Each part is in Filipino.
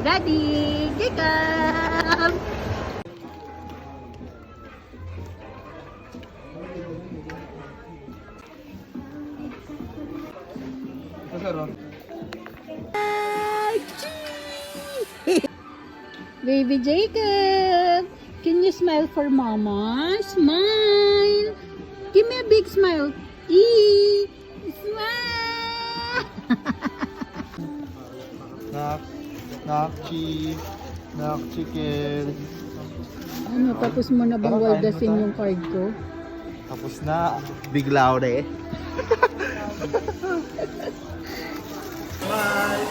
Daddy Jacob. Baby Jacob, can you smile for Mama? Smile. Give me a big smile. Eee! Smile. Knock, chicken. Ano, tapos mo na bang waldasin yung card ko? Tapos na. Bigla ako na eh. Bye!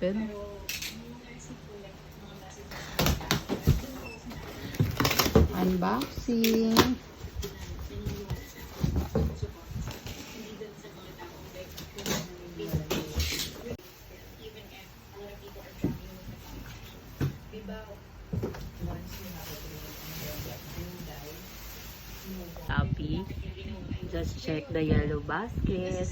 Pero, unboxing. Happy. Just check the yellow basket.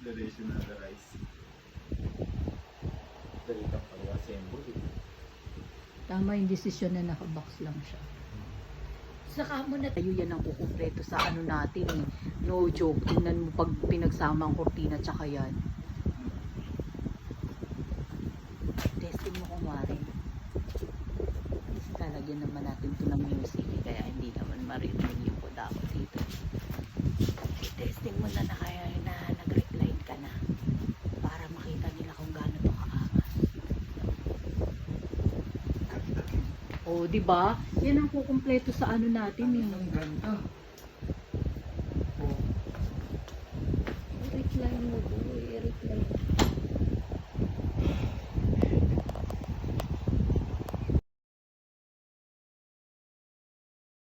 Traditional rice. Dali kang pag-assemble. Tama yung desisyon na nakabox lang siya. Saka mo na tayo yan ang kukumpleto sa ano natin eh. No joke. Tingnan mo pag pinagsama ang kortina tsaka yan. Testing mo kung wari. Lalagyan naman natin ito ng music eh, kaya hindi naman maririnig yung kuda ko dito. Testing mo na kaya na nag-recline ka na para makita nila kung gaano to kaangas. Oh, di ba? Yan ang kukumpleto sa ano natin eh.